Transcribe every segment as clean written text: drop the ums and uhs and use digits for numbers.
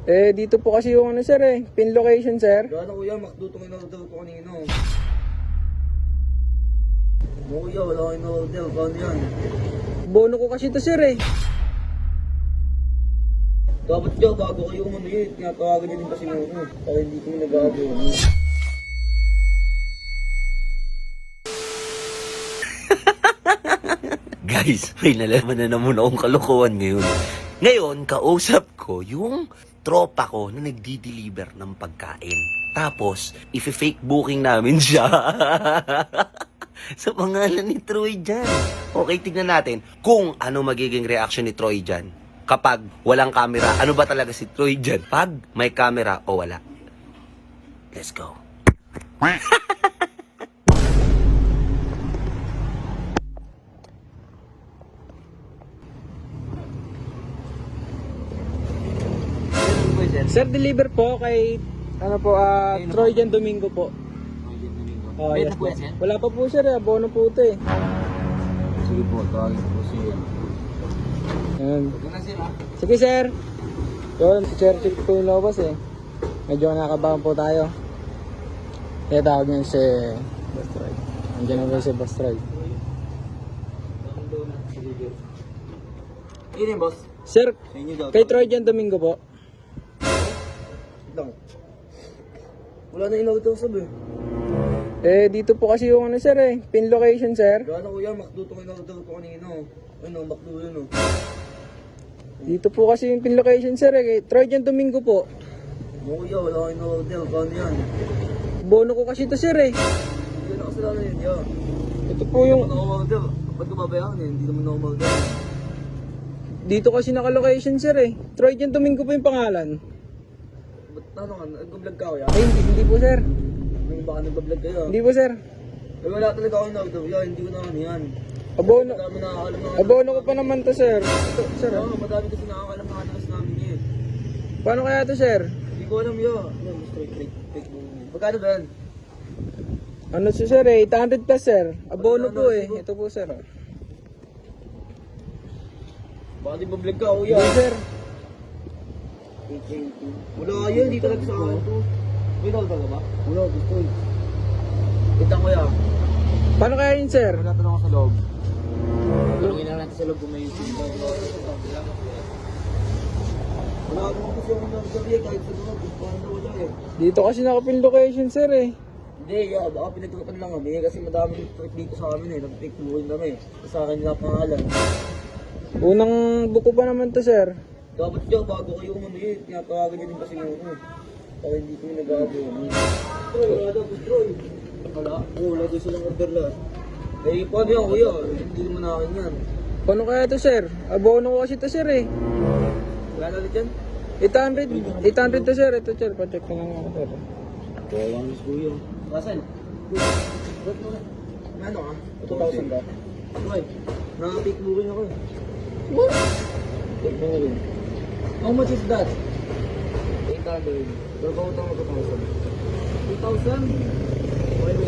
Dito po kasi yung ano sir pin location sir. Gano'n kuya, makduto kayo na-order ko kanino. Kuya, wala kayo na-order, paano yan? Bono ko kasi to sir Dapat dyan, bago kayo umunuyit, tinatawagan niyo din kasi mo ako, para hindi ko nag-aabono. Guys, may nalaman na naman akong kalokohan ngayon. Ngayon, kausap ko yung tropa ko na nagdi-deliver ng pagkain. Tapos, i-fake booking namin siya. Sa pangalan ni Troy dyan. Okay, tignan natin kung ano magiging reaction ni Troy dyan. Kapag walang camera, ano ba talaga si Troy dyan? Pag may camera o wala. Let's go. Sir, deliver po kay Troy Jan Domingo po. Yes po. Wala pa po sir, abono po ito Sige po, tawagin po siya. Ayan. Sige sir. Yun, check po yung lobas Medyo nakakabahan po tayo. Kaya tawag niyan si Boss Troy. Andiyan na po si Boss Troy. Ini boss. Sir, Sa inyo daw. kay Troy Jan Domingo po. Lang. Wala na in-order sabi. Dito po kasi yung ano sir pin location sir. Gano'n kuya, makduto kayo na-order ko kanino. Ano, makdo yun Dito po kasi yung pin location sir kay Troy Jan Domingo po. Kuya, wala kayo na-order, paano yan? Bono ko kasi to sir Hindi na kasalanan yun, yan. Ito po yung Hindi naman na-order. Ba't ko babayaan hindi naman na-order. dito kasi naka-location sir Troy Jan Domingo po yung pangalan. Ba't ano ka, nag-vlog ka kuya? Ay hindi po sir. May baka nag-vlog kayo. Hindi po sir. Eh wala talaga ako in-order, yan, hindi ko na ano yan. Abono. Madami nakakalam na Abono ko pa naman to sir. Ito, sir. Oo, madami kasi nakakalam na kanalas namin yun. Paano kaya to sir? Hindi ko alam yun. Yan, straight mo. Magkano ba yan? Ano si sir 800 plus sir. Abono po Ito po sir. Baka di ba-vlog ka kuya? Hindi sir. Wala yun, hindi talaga sa akin to. May tawag talaga ba? Wala, gusto yun. Itang kuya. Paano kaya yun sir? Wala tanong ako sa loob. Tulungin na natin sa loob kung may YouTube. Wala naman kasi ako nagsabi kahit sa loob. Paano wala Dito kasi naka-pin location sir Hindi, baka pinagtutupan lang kami kasi madaming trip dito sa amin nag-take buhay kami. Sa akin nila pangalan. Unang buko pa naman to sir. Dapat dyan, bago kayo umunuyit, tinatawagan niyo din kasi mo ako. Para hindi ko nag-aabono. Troy, wala daw, Troy. Wala daw silang order lahat. Eh, paano yan kuya? Hindi naman akin yan. Paano kaya to sir? Abono ko kasi to sir Wala na ulit yan? 800 to sir. Ito sir, pa-check ko lang ako sir. Walang miss kuya. Kasan? Ano ka? 2,000 ba? Troy, naka-pick booking ako What? Check mo nga rin. How much is that? 800. Pero pautang mo 2,000. 2,000? Wait.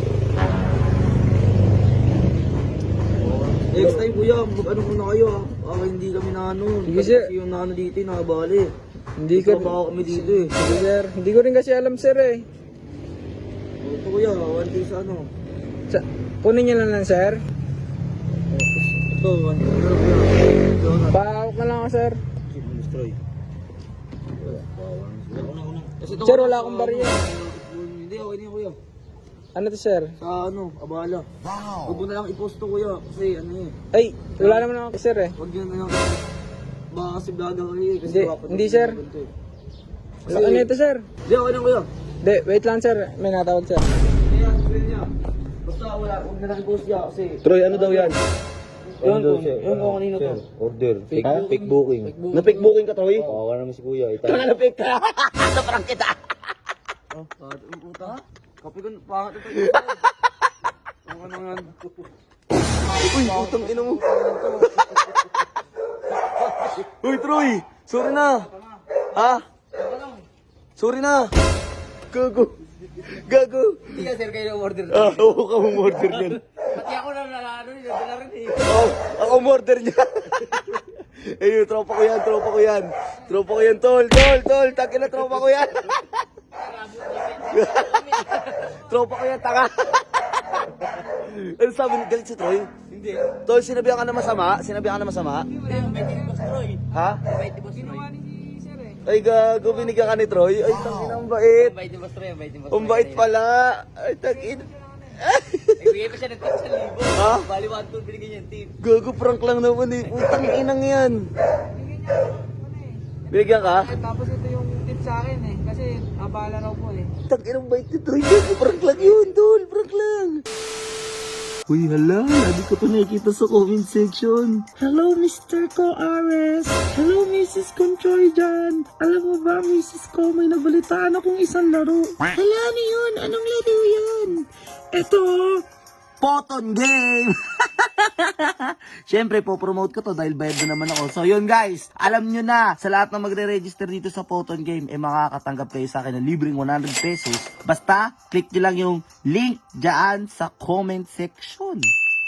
Next time kuya, mag-ano muna kayo hindi kami na ano. Sige, sir. Kasi yung naano dito, nakabali. Hindi ko Trabaho kami dito Sige sir. Hindi ko rin kasi alam sir Ito kuya, 1 day sa ano. Kunin niyo lang sir. Ito, 1 day sa ano. Paawak na lang ako sir. Destroy. Sir, wala akong barya. Hindi, okay na yun, kuya. Ano to sir? Sa ano, abala. Huwag mo na lang i-post to kuya. Kasi ano Ay, wala naman ako sir Huwag yun na lang. Baka kasi vlogger kayo kasi Hindi sir. Ano ito sir? Hindi, okay na kuya. Hindi, wait lang sir. May natawag sir. Kaya, sabihin niya. Basta wala, huwag na lang i-post niya kasi. Troy, ano daw yan? Yun kung kanino to. Order. Fake booking. Na-fake booking ka, Troy? Oo, naman si kuya. Na-fake ka. Naparang kita. Oh, puta. Kape ko, pangat ito. Ano nga yan? Uy, putang ina mo. Uy, Troy! Sorry na! Ha? Sorry na! Gago! Hindi ka sir kayo order. Oo ka mong order yan. Pati ako na ano, nila rin Ako order niya. Ayun, tropa ko yan, tropa ko yan. Tropa ko yan, tol. Takin na, tropa ko yan. Tropa ko yan, tanga. Ano sabi ni galit si Troy? Hindi. Tol, sinabihan ka na masama? Sinabihan ka na masama? Hindi, mabait din Boss Troy. Ha? Mabait din Boss Troy. Ay, gago, binigyan ka ni Troy. Ay, tangin ang bait. Mabait din Boss Troy, mabait din Boss Ang bait pala. Ay, tangin. Nagbigay pa siya ng tip 1,000. Ha? Bali 1,2 binigyan niya yung tip. Gago, prank lang naman eh. Putang inang yan. Binigyan ka? Tapos ito yung tip sa akin eh. Kasi abala raw po eh. Tangin ang bait ni Troy. Gago, prank lang yun, tol. Prank lang. Uy, hala, lagi ko to nakikita sa comment section. Hello, Mr. Ko Ares. Hello, Mrs. Controy dyan. Alam mo ba, Mrs. Ko, may nabalitaan akong isang laro. Hala, ano yun? Anong laro yun? Ito, Photon Game. Siyempre, po-promote ko to dahil bayad na naman ako. So, yun guys, alam nyo na, sa lahat na magre-register dito sa Photon Game, makakatanggap kayo sa akin ng libreng 100 pesos. Basta, click nyo lang yung link dyan sa comment section.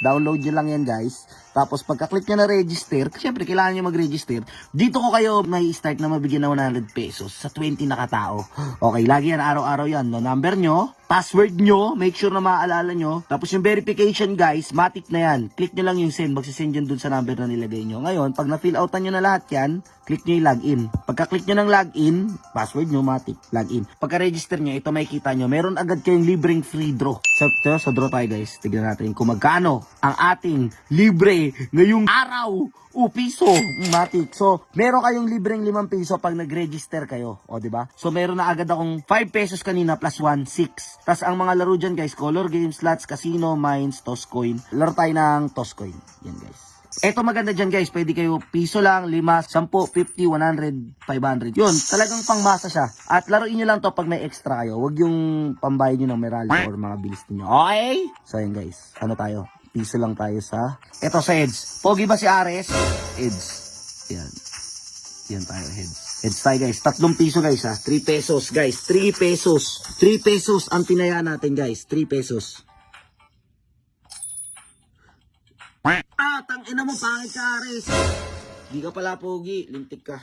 Download nyo lang yan guys. Tapos pagka-click nyo na register, siyempre kailangan nyo mag-register. Dito ko kayo may start na mabigyan ng 100 pesos sa 20 na katao. Okay, lagi yan, araw-araw yan. No, number nyo, password nyo, make sure na maaalala nyo. Tapos yung verification guys, matik na yan. Click nyo lang yung send, magsisend yun dun sa number na nilagay nyo. Ngayon, pag na-fill outan nyo na lahat yan, click nyo yung login. Pagka-click nyo ng login, password nyo, matik, login. Pagka-register nyo, ito makikita nyo, meron agad kayong libreng free draw. Sa draw tayo guys, tignan natin kung magkano ang ating libre ngayong araw. Piso, matik. So, meron kayong libreng 5 piso pag nag-register kayo. O, diba? So, meron na agad akong 5 pesos kanina plus 1, 6. Tapos, ang mga laro dyan, guys, color games, slots, casino, mines, toss coin. Laro tayo ng toss coin. Yan, guys. Eto maganda dyan, guys. Pwede kayo piso lang, 5, 10, 50, 100, 500. Yun, talagang pangmasa siya. At laruin nyo lang to pag may extra kayo. Huwag yung pambayad nyo ng Meralco or mga bilis niyo. Okay? So, yan, guys. Ano tayo? Piso lang tayo sa... Eto sa heads. Pogi ba si Ares? Heads. Yan. Yan tayo, heads. Heads tayo guys. 3 piso guys ha. 3 pesos guys. 3 pesos. 3 pesos ang tinaya natin guys. 3 pesos. Tangina mo, pangit ka Ares. Di ka pala pogi. Lintik ka.